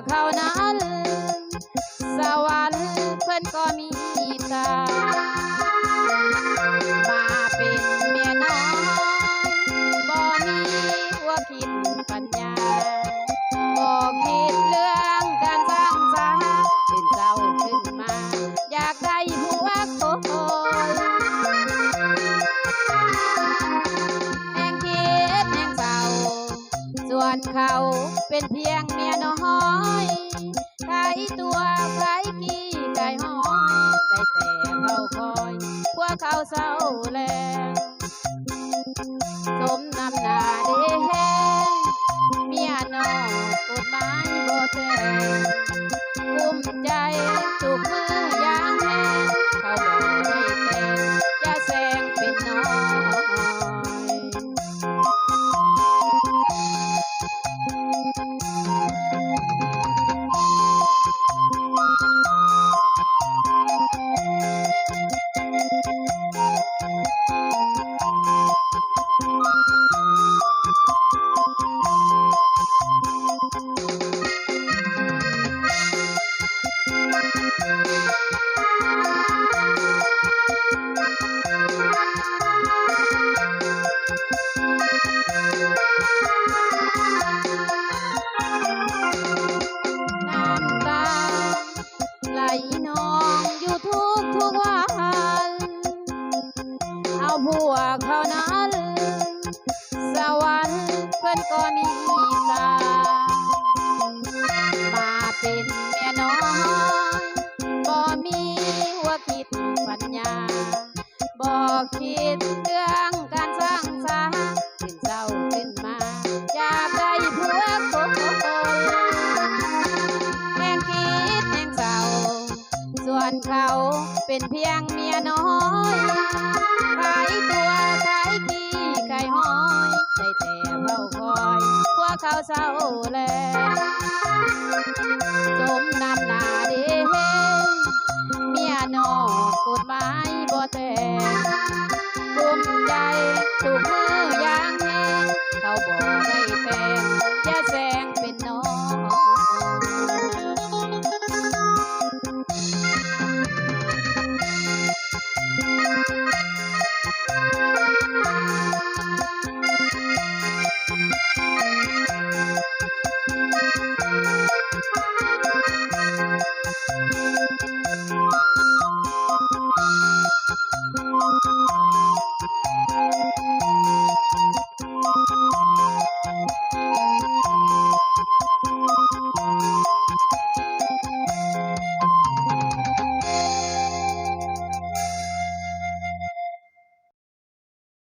เขานั้นสวรรค์เพิ่นก็มีตามาเป็นเมียน้อยบ่มีหัวคิดปัญญาบ่คิดเรื่องการสร้างสรรค์ตื่นเช้าขึ้นมาอยากได้ผัวโคยแห่งคิดแห่งเศร้าส่วนเขาเป็นเพียงเมียน้อยขายตัวขายกี้ขายหอยได้แต่เฝ้าคอยพวกเขาเศร้าแลสมน้ำหน้าเด้แฮเมียน้อยกฎหมายบ่แต่กุมใจจุกมือย่างแห้งเขาบอกให้แต่อย่าแซงเป็นน้ำตาไหลนองอยู่ทุกวันเอาพวกเขานั้นสวรรค์เพิ่นก็มีตามาเป็นเมียน้อยบ่มีหัวคิดปัญญาบ่คิดเรื่องการสร้างสรรค์ตื่นเช้าขึ้นมาอยากได้ผัวโคยแห่งคิดแห่งเศร้าส่วนเขาเป็นเพียงเมียน้อยขายตัวขายกี้ขายหอยได้แต่เฝ้าคอยพวกเขาเศร้าแลสมน้ำหน้าเด้เมียน้อยกฎหมายบ่แต่กุมใจถูกมือย่างแห้งเขาบอกให้แต่อย่าแซ